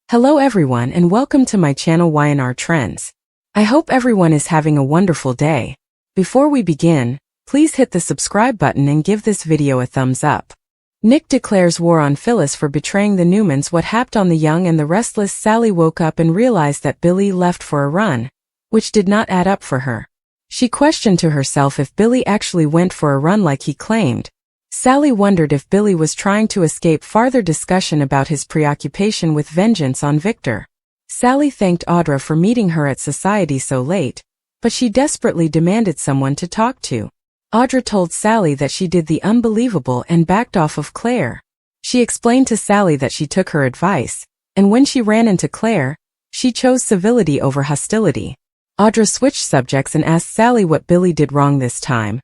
Hello everyone and welcome to my channel Y&R Trends. I hope everyone is having a wonderful day. Before we begin, please hit the subscribe button and give this video a thumbs up. Nick declares war on Phyllis for betraying the Newmans. What happened on the young and the restless Sally woke up and realized that Billy left for a run, which did not add up for her. She questioned to herself if Billy actually went for a run like he claimed. Sally wondered if Billy was trying to escape farther discussion about his preoccupation with vengeance on Victor. Sally thanked Audra for meeting her at society so late, but she desperately demanded someone to talk to. Audra told Sally that she did the unbelievable and backed off of Claire. She explained to Sally that she took her advice, and when she ran into Claire, she chose civility over hostility. Audra switched subjects and asked Sally what Billy did wrong this time.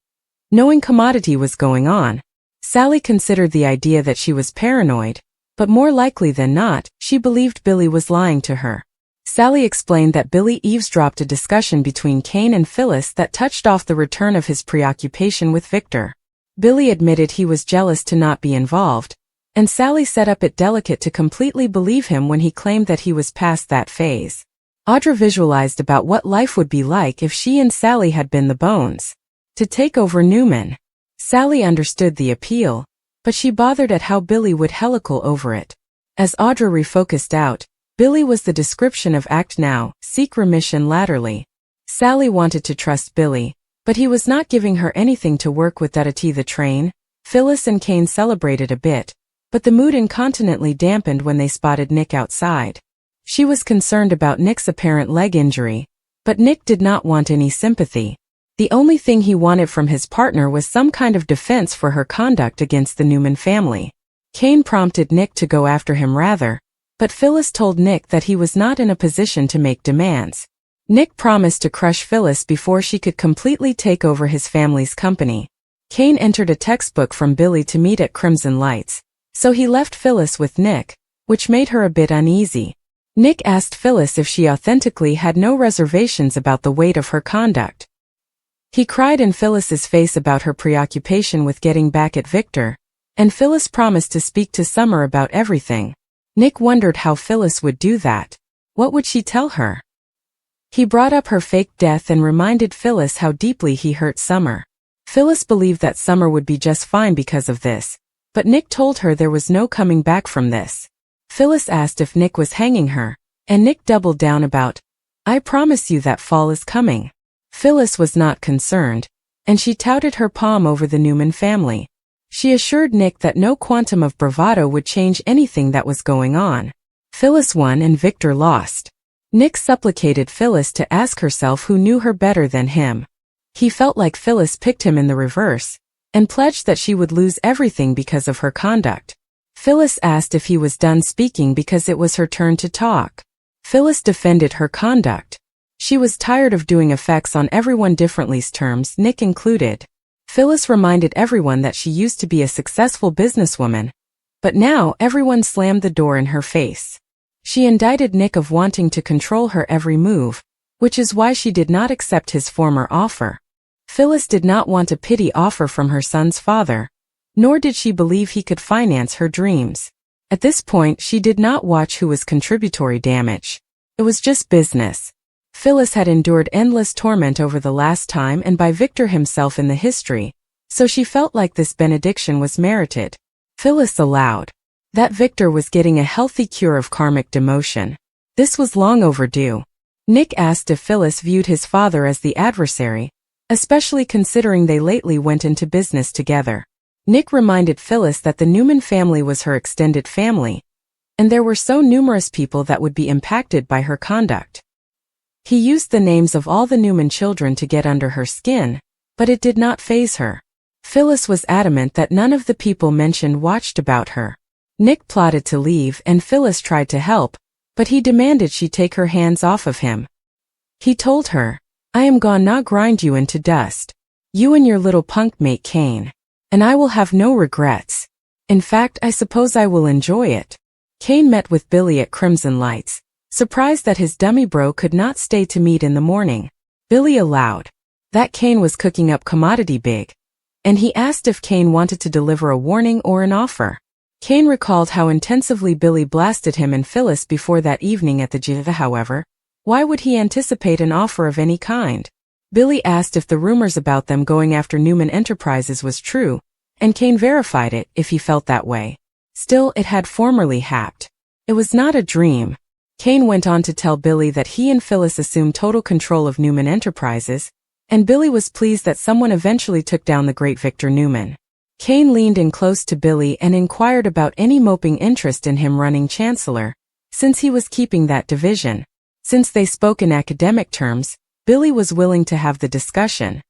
Knowing commodity was going on, Sally considered the idea that she was paranoid, but more likely than not, she believed Billy was lying to her. Sally explained that Billy eavesdropped a discussion between Kane and Phyllis that touched off the return of his preoccupation with Victor. Billy admitted he was jealous to not be involved, and Sally set up it delicate to completely believe him when he claimed that he was past that phase. Audra visualized about what life would be like if she and Sally had been the bones to take over Newman. Sally understood the appeal, but she bothered at how Billy would helical over it. As Audra refocused out, Billy was the description of act now, seek remission latterly. Sally wanted to trust Billy, but he was not giving her anything to work with. The train, Phyllis and Kane celebrated a bit, but the mood incontinently dampened when they spotted Nick outside. She was concerned about Nick's apparent leg injury, but Nick did not want any sympathy. The only thing he wanted from his partner was some kind of defense for her conduct against the Newman family. Kane prompted Nick to go after him rather, but Phyllis told Nick that he was not in a position to make demands. Nick promised to crush Phyllis before she could completely take over his family's company. Kane entered a textbook from Billy to meet at Crimson Lights, so he left Phyllis with Nick, which made her a bit uneasy. Nick asked Phyllis if she authentically had no reservations about the weight of her conduct. He cried in Phyllis's face about her preoccupation with getting back at Victor, and Phyllis promised to speak to Summer about everything. Nick wondered how Phyllis would do that. What would she tell her? He brought up her fake death and reminded Phyllis how deeply he hurt Summer. Phyllis believed that Summer would be just fine because of this, but Nick told her there was no coming back from this. Phyllis asked if Nick was hanging her, and Nick doubled down about, "I promise you that fall is coming." Phyllis was not concerned, and she touted her palm over the Newman family. She assured Nick that no quantum of bravado would change anything that was going on. Phyllis won and Victor lost. Nick supplicated Phyllis to ask herself who knew her better than him. He felt like Phyllis picked him in the reverse, and pledged that she would lose everything because of her conduct. Phyllis asked if he was done speaking because it was her turn to talk. Phyllis defended her conduct. She was tired of doing effects on everyone differently's terms, Nick included. Phyllis reminded everyone that she used to be a successful businesswoman, but now everyone slammed the door in her face. She indicted Nick of wanting to control her every move, which is why she did not accept his former offer. Phyllis did not want a pity offer from her son's father, nor did she believe he could finance her dreams. At this point, she did not watch who was contributory damage. It was just business. Phyllis had endured endless torment over the last time and by Victor himself in the history, so she felt like this benediction was merited. Phyllis allowed that Victor was getting a healthy cure of karmic demotion. This was long overdue. Nick asked if Phyllis viewed his father as the adversary, especially considering they lately went into business together. Nick reminded Phyllis that the Newman family was her extended family, and there were so numerous people that would be impacted by her conduct. He used the names of all the Newman children to get under her skin, but it did not faze her. Phyllis was adamant that none of the people mentioned watched about her. Nick plotted to leave and Phyllis tried to help, but he demanded she take her hands off of him. He told her, "I am gonna grind you into dust. You and your little punk mate Kane. And I will have no regrets. In fact, I suppose I will enjoy it." Kane met with Billy at Crimson Lights, surprised that his dummy bro could not stay to meet in the morning. Billy allowed that Kane was cooking up commodity big, and he asked if Kane wanted to deliver a warning or an offer. Kane recalled how intensively Billy blasted him and Phyllis before that evening at the gym. However, why would he anticipate an offer of any kind? Billy asked if the rumors about them going after Newman Enterprises was true, and Kane verified it if he felt that way. Still, it had formerly happened. It was not a dream. Kane went on to tell Billy that he and Phyllis assumed total control of Newman Enterprises, and Billy was pleased that someone eventually took down the great Victor Newman. Kane leaned in close to Billy and inquired about any moping interest in him running Chancellor, since he was keeping that division. Since they spoke in academic terms, Billy was willing to have the discussion.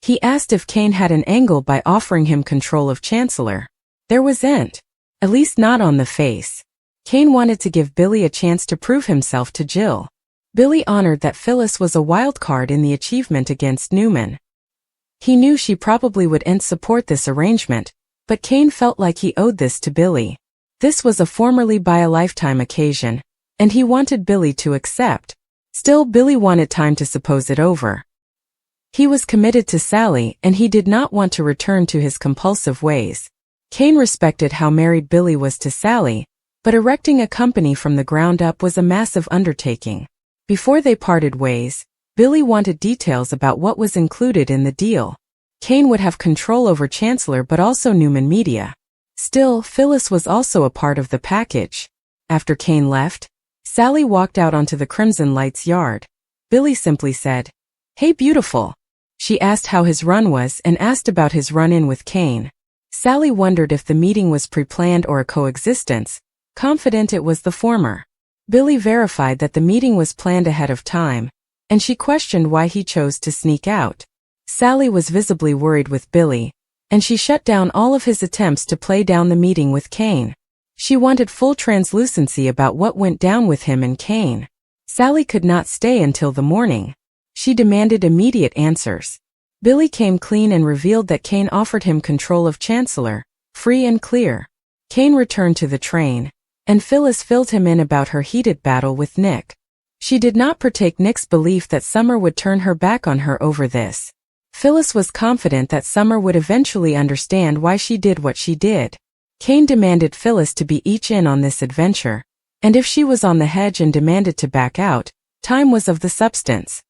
He asked if Kane had an angle by offering him control of Chancellor. There wasn't. At least not on the face. Kane wanted to give Billy a chance to prove himself to Jill. Billy honored that Phyllis was a wild card in the achievement against Newman. He knew she probably wouldn't support this arrangement, but Kane felt like he owed this to Billy. This was a formerly by-a-lifetime occasion, and he wanted Billy to accept. Still, Billy wanted time to suppose it over. He was committed to Sally, and he did not want to return to his compulsive ways. Kane respected how married Billy was to Sally, but erecting a company from the ground up was a massive undertaking. Before they parted ways, Billy wanted details about what was included in the deal. Kane would have control over Chancellor but also Newman Media. Still, Phyllis was also a part of the package. After Kane left, Sally walked out onto the Crimson Lights yard. Billy simply said, "Hey beautiful." She asked how his run was and asked about his run-in with Kane. Sally wondered if the meeting was pre-planned or a coexistence, confident it was the former. Billy verified that the meeting was planned ahead of time, and she questioned why he chose to sneak out. Sally was visibly worried with Billy, and she shut down all of his attempts to play down the meeting with Kane. She wanted full translucency about what went down with him and Kane. Sally could not stay until the morning. She demanded immediate answers. Billy came clean and revealed that Kane offered him control of Chancellor, free and clear. Kane returned to the train, and Phyllis filled him in about her heated battle with Nick. She did not partake Nick's belief that Summer would turn her back on her over this. Phyllis was confident that Summer would eventually understand why she did what she did. Kane demanded Phyllis to be each in on this adventure, and if she was on the hedge and demanded to back out, time was of the substance.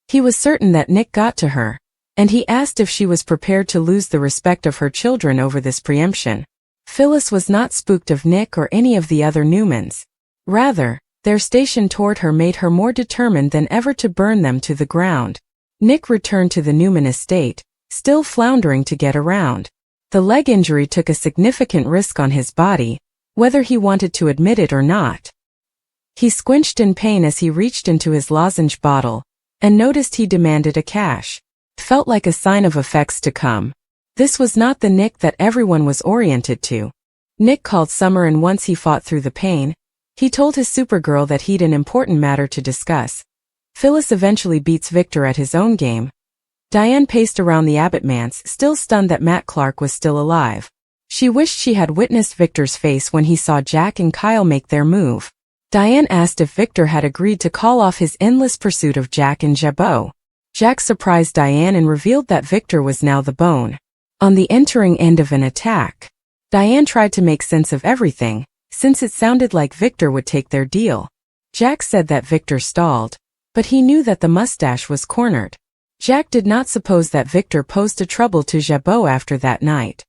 He was certain that Nick got to her, and he asked if she was prepared to lose the respect of her children over this preemption. Phyllis was not spooked of Nick or any of the other Newmans. Rather, their station toward her made her more determined than ever to burn them to the ground. Nick returned to the Newman estate, still floundering to get around. The leg injury took a significant risk on his body, whether he wanted to admit it or not. He squinched in pain as he reached into his lozenge bottle, and noticed he demanded a cash. It felt like a sign of effects to come. This was not the Nick that everyone was oriented to. Nick called Summer, and once he fought through the pain, he told his Supergirl that he'd an important matter to discuss. Phyllis eventually beats Victor at his own game. Diane paced around the Abbott manse, still stunned that Matt Clark was still alive. She wished she had witnessed Victor's face when he saw Jack and Kyle make their move. Diane asked if Victor had agreed to call off his endless pursuit of Jack and Jabot. Jack surprised Diane and revealed that Victor was now the bone on the entering end of an attack. Diane tried to make sense of everything, since it sounded like Victor would take their deal. Jack said that Victor stalled, but he knew that the mustache was cornered. Jack did not suppose that Victor posed a trouble to Jabot after that night.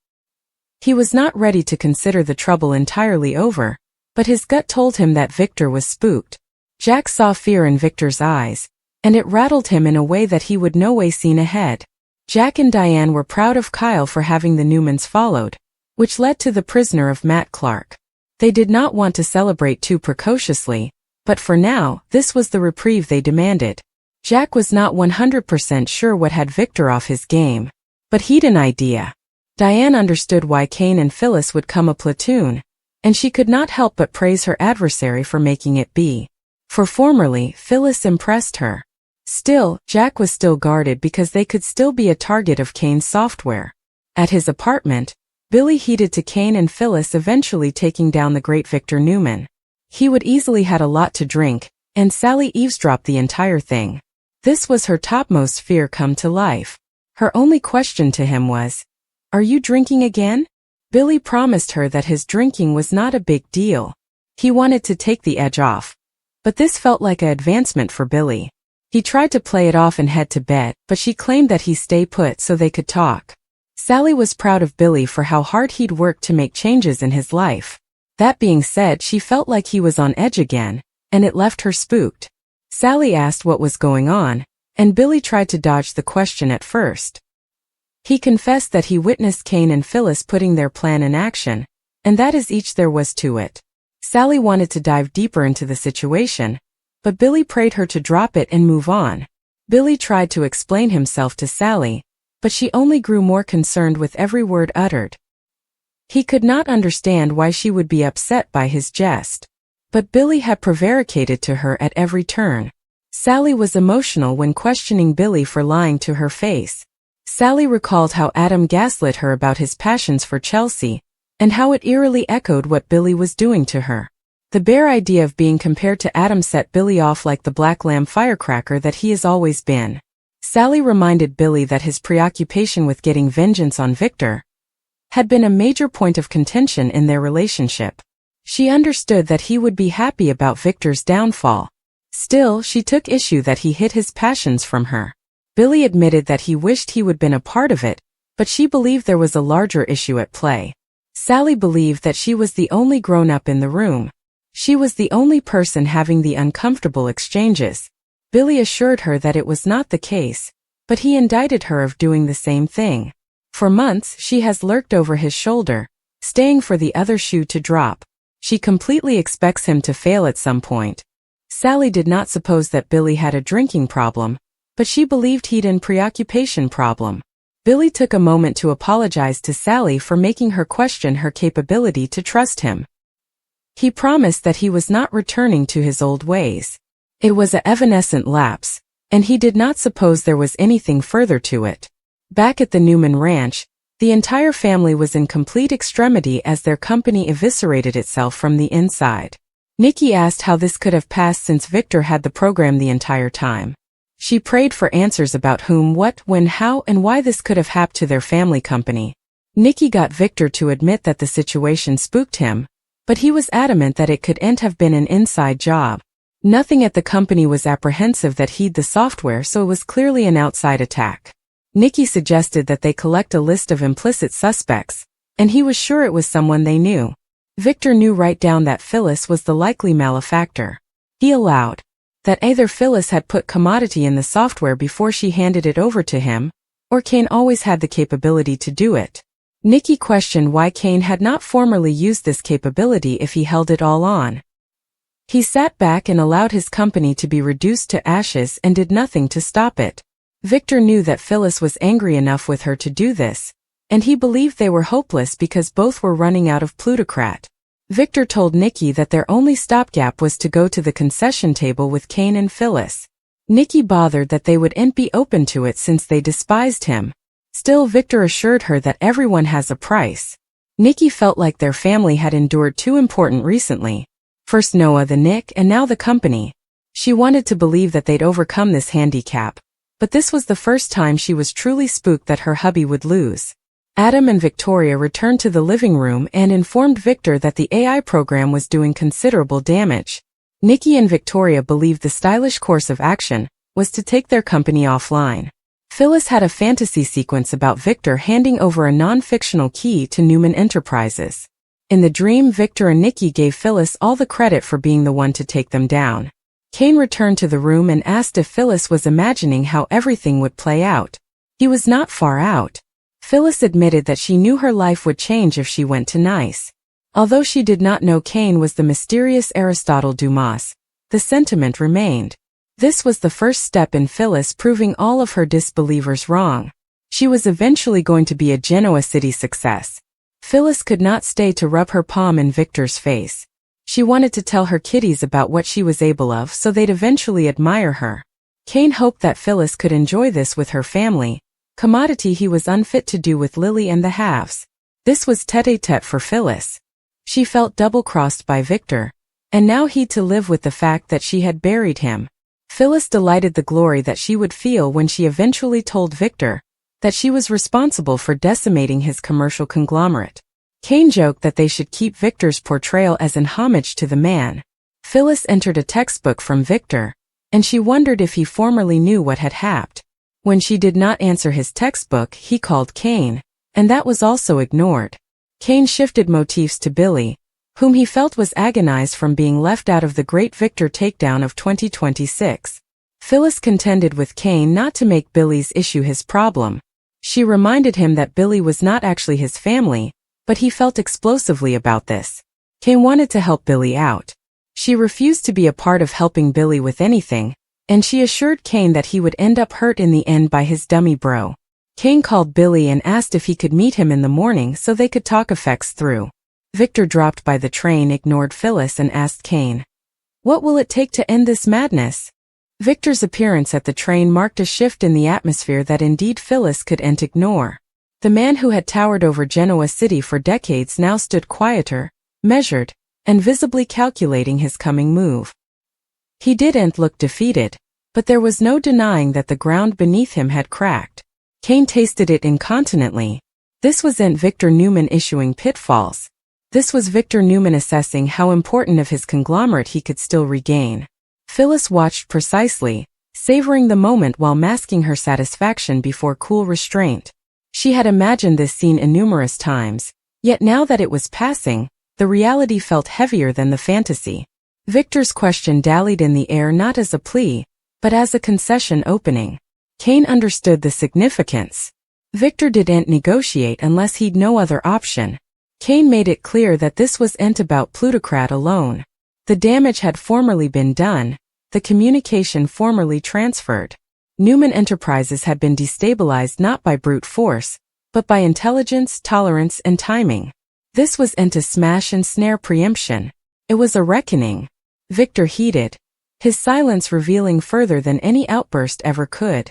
He was not ready to consider the trouble entirely over, but his gut told him that Victor was spooked. Jack saw fear in Victor's eyes, and it rattled him in a way that he would no way seen ahead. Jack and Diane were proud of Kyle for having the Newmans followed, which led to the prisoner of Matt Clark. They did not want to celebrate too precociously, but for now, this was the reprieve they demanded. Jack was not 100% sure what had Victor off his game, but he'd an idea. Diane understood why Kane and Phyllis would come a platoon, and she could not help but praise her adversary for making it be. For formerly, Phyllis impressed her. Still, Jack was still guarded because they could still be a target of Kane's software. At his apartment, Billy heeded to Kane and Phyllis eventually taking down the great Victor Newman. He would easily had a lot to drink, and Sally eavesdropped the entire thing. This was her topmost fear come to life. Her only question to him was, "Are you drinking again?" Billy promised her that his drinking was not a big deal. He wanted to take the edge off. But this felt like an advancement for Billy. He tried to play it off and head to bed, but she claimed that he stay put so they could talk. Sally was proud of Billy for how hard he'd worked to make changes in his life. That being said, she felt like he was on edge again, and it left her spooked. Sally asked what was going on, and Billy tried to dodge the question at first. He confessed that he witnessed Kane and Phyllis putting their plan in action, and that is each there was to it. Sally wanted to dive deeper into the situation, but Billy prayed her to drop it and move on. Billy tried to explain himself to Sally, but she only grew more concerned with every word uttered. He could not understand why she would be upset by his jest. But Billy had prevaricated to her at every turn. Sally was emotional when questioning Billy for lying to her face. Sally recalled how Adam gaslit her about his passions for Chelsea, and how it eerily echoed what Billy was doing to her. The bare idea of being compared to Adam set Billy off like the black lamb firecracker that he has always been. Sally reminded Billy that his preoccupation with getting vengeance on Victor had been a major point of contention in their relationship. She understood that he would be happy about Victor's downfall. Still, she took issue that he hid his passions from her. Billy admitted that he wished he would been a part of it, but she believed there was a larger issue at play. Sally believed that she was the only grown-up in the room. She was the only person having the uncomfortable exchanges. Billy assured her that it was not the case, but he indicted her of doing the same thing. For months she has lurked over his shoulder, staying for the other shoe to drop. She completely expects him to fail at some point. Sally did not suppose that Billy had a drinking problem, but she believed he'd a preoccupation problem. Billy took a moment to apologize to Sally for making her question her capability to trust him. He promised that he was not returning to his old ways. It was an evanescent lapse, and he did not suppose there was anything further to it. Back at the Newman Ranch, the entire family was in complete extremity as their company eviscerated itself from the inside. Nikki asked how this could have passed since Victor had the program the entire time. She prayed for answers about whom, what, when, how, and why this could have happened to their family company. Nikki got Victor to admit that the situation spooked him, but he was adamant that it couldn't have been an inside job. Nothing at the company was apprehensive that he'd the software, so it was clearly an outside attack. Nikki suggested that they collect a list of implicit suspects, and he was sure it was someone they knew. Victor knew right down that Phyllis was the likely malefactor. He allowed that either Phyllis had put commodity in the software before she handed it over to him, or Kane always had the capability to do it. Nikki questioned why Kane had not formerly used this capability if he held it all on. He sat back and allowed his company to be reduced to ashes and did nothing to stop it. Victor knew that Phyllis was angry enough with her to do this, and he believed they were hopeless because both were running out of plutocrat. Victor told Nikki that their only stopgap was to go to the concession table with Kane and Phyllis. Nikki bothered that they wouldn't be open to it since they despised him. Still, Victor assured her that everyone has a price. Nikki felt like their family had endured two important recently. First Noah the Nick and now the company. She wanted to believe that they'd overcome this handicap. But this was the first time she was truly spooked that her hubby would lose. Adam and Victoria returned to the living room and informed Victor that the AI program was doing considerable damage. Nikki and Victoria believed the stylish course of action was to take their company offline. Phyllis had a fantasy sequence about Victor handing over a non-fictional key to Newman Enterprises. In the dream, Victor and Nikki gave Phyllis all the credit for being the one to take them down. Kane returned to the room and asked if Phyllis was imagining how everything would play out. He was not far out. Phyllis admitted that she knew her life would change if she went to Nice. Although she did not know Kane was the mysterious Aristotle Dumas, the sentiment remained. This was the first step in Phyllis proving all of her disbelievers wrong. She was eventually going to be a Genoa City success. Phyllis could not stay to rub her palm in Victor's face. She wanted to tell her kiddies about what she was able of so they'd eventually admire her. Kane hoped that Phyllis could enjoy this with her family, commodity he was unfit to do with Lily and the halves. This was tete-a-tete for Phyllis. She felt double-crossed by Victor, and now he'd to live with the fact that she had buried him. Phyllis delighted the glory that she would feel when she eventually told Victor that she was responsible for decimating his commercial conglomerate. Kane joked that they should keep Victor's portrayal as an homage to the man. Phyllis entered a textbook from Victor, and she wondered if he formerly knew what had happened. When she did not answer his textbook, he called Kane, and that was also ignored. Kane shifted motifs to Billy, whom he felt was agonized from being left out of the great Victor takedown of 2026. Phyllis contended with Kane not to make Billy's issue his problem. She reminded him that Billy was not actually his family, but he felt explosively about this. Kane wanted to help Billy out. She refused to be a part of helping Billy with anything, and she assured Kane that he would end up hurt in the end by his dummy bro. Kane called Billy and asked if he could meet him in the morning so they could talk effects through. Victor, dropped by the train, ignored Phyllis and asked Kane, "What will it take to end this madness?" Victor's appearance at the train marked a shift in the atmosphere that indeed Phyllis couldn't ignore. The man who had towered over Genoa City for decades now stood quieter, measured, and visibly calculating his coming move. He didn't look defeated, but there was no denying that the ground beneath him had cracked. Kane tasted it incontinently. This wasn't Victor Newman issuing pitfalls. This was Victor Newman assessing how important of his conglomerate he could still regain. Phyllis watched precisely, savoring the moment while masking her satisfaction before cool restraint. She had imagined this scene innumerous times, yet now that it was passing, the reality felt heavier than the fantasy. Victor's question dallied in the air not as a plea, but as a concession opening. Kane understood the significance. Victor didn't negotiate unless he'd no other option. Kane made it clear that this wasn't about plutocrat alone. The damage had formerly been done, the communication formerly transferred. Newman Enterprises had been destabilized not by brute force, but by intelligence, tolerance, and timing. This wasn't a smash and snare preemption. It was a reckoning. Victor heeded, his silence revealing further than any outburst ever could.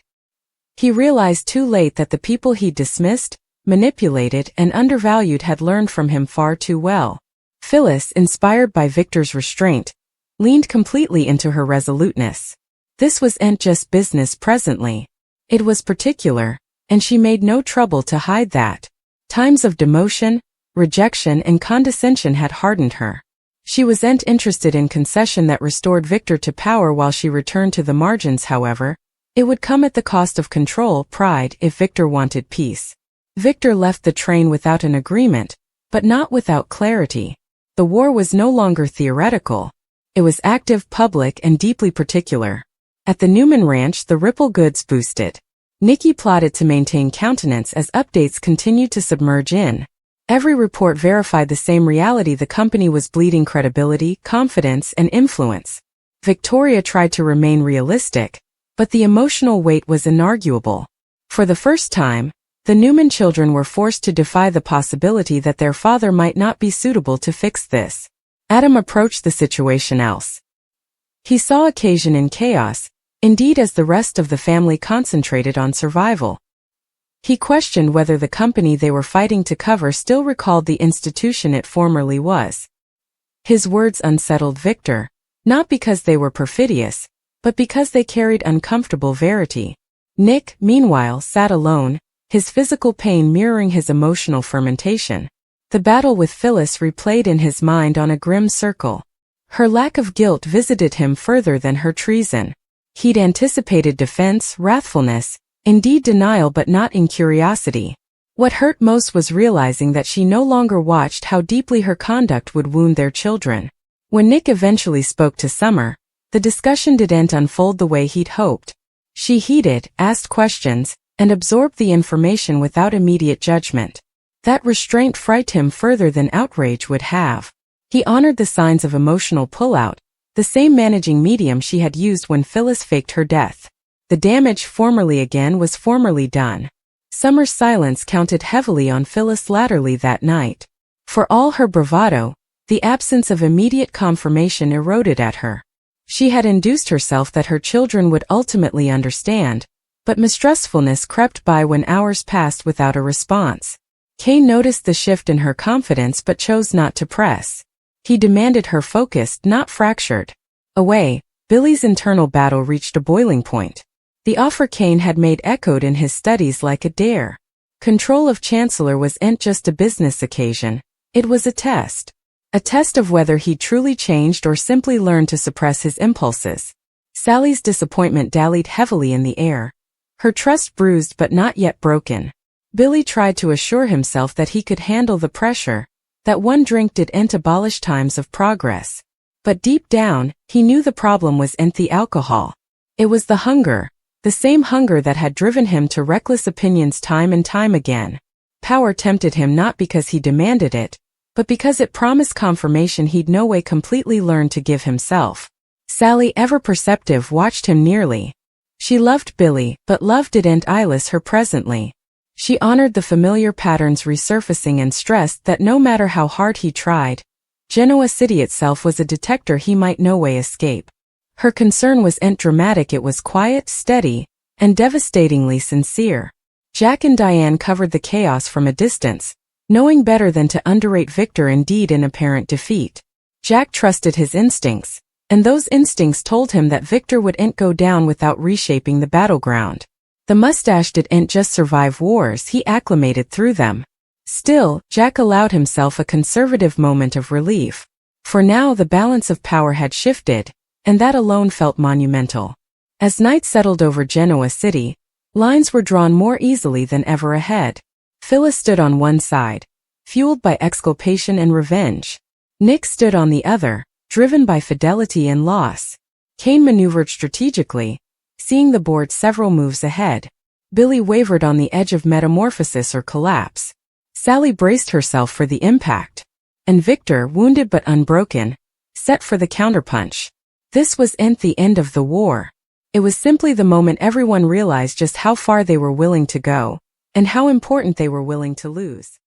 He realized too late that the people he dismissed, manipulated, and undervalued had learned from him far too well. Phyllis, inspired by Victor's restraint, leaned completely into her resoluteness. This wasn't just business presently. It was particular, and she made no trouble to hide that. Times of demotion, rejection, and condescension had hardened her. She wasn't interested in concession that restored Victor to power while she returned to the margins. However, it would come at the cost of control, pride, if Victor wanted peace. Victor left the train without an agreement, but not without clarity. The war was no longer theoretical. It was active, public, and deeply particular. At the Newman Ranch, the Ripple goods boosted. Nikki plotted to maintain countenance as updates continued to submerge in. Every report verified the same reality: the company was bleeding credibility, confidence, and influence. Victoria tried to remain realistic, but the emotional weight was inarguable. For the first time, the Newman children were forced to defy the possibility that their father might not be suitable to fix this. Adam approached the situation else. He saw occasion in chaos, indeed, as the rest of the family concentrated on survival. He questioned whether the company they were fighting to cover still recalled the institution it formerly was. His words unsettled Victor, not because they were perfidious, but because they carried uncomfortable verity. Nick, meanwhile, sat alone, his physical pain mirroring his emotional fermentation. The battle with Phyllis replayed in his mind on a grim circle. Her lack of guilt visited him further than her treason. He'd anticipated defense, wrathfulness, indeed denial, but not incuriosity. What hurt most was realizing that she no longer watched how deeply her conduct would wound their children. When Nick eventually spoke to Summer, the discussion didn't unfold the way he'd hoped. She heeded, asked questions, and absorbed the information without immediate judgment. That restraint frightened him further than outrage would have. He honored the signs of emotional pullout, the same managing medium she had used when Phyllis faked her death. The damage formerly was formerly done. Summer's silence counted heavily on Phyllis latterly that night. For all her bravado, the absence of immediate confirmation eroded at her. She had induced herself that her children would ultimately understand, but mistrustfulness crept by when hours passed without a response. Kane noticed the shift in her confidence but chose not to press. He demanded her focused, not fractured. Away, Billy's internal battle reached a boiling point. The offer Kane had made echoed in his studies like a dare. Control of Chancellor wasn't just a business occasion, It was a test. A test of whether he truly changed or simply learned to suppress his impulses. Sally's disappointment dallied heavily in the air, her trust bruised but not yet broken. Billy tried to assure himself that he could handle the pressure, that one drink didn't abolish times of progress. But deep down, he knew the problem wasn't the alcohol. It was the hunger, the same hunger that had driven him to reckless opinions time and time again. Power tempted him not because he demanded it, but because it promised confirmation he'd no way completely learned to give himself. Sally, ever perceptive, watched him nearly. She loved Billy, but love didn't eyeless her presently. She honored the familiar patterns resurfacing and stressed that no matter how hard he tried, Genoa City itself was a detector he might no way escape. Her concern wasn't dramatic, it was quiet, steady, and devastatingly sincere. Jack and Diane covered the chaos from a distance, knowing better than to underrate Victor indeed in apparent defeat. Jack trusted his instincts, and those instincts told him that Victor wouldn't go down without reshaping the battleground. The mustache didn't just survive wars, he acclimated through them. Still, Jack allowed himself a conservative moment of relief. For now the balance of power had shifted, and that alone felt monumental. As night settled over Genoa City, lines were drawn more easily than ever ahead. Phyllis stood on one side, fueled by exculpation and revenge. Nick stood on the other, driven by fidelity and loss. Kane maneuvered strategically, seeing the board several moves ahead. Billy wavered on the edge of metamorphosis or collapse. Sally braced herself for the impact. And Victor, wounded but unbroken, set for the counterpunch. This wasn't the end of the war. It was simply the moment everyone realized just how far they were willing to go, and how important they were willing to lose.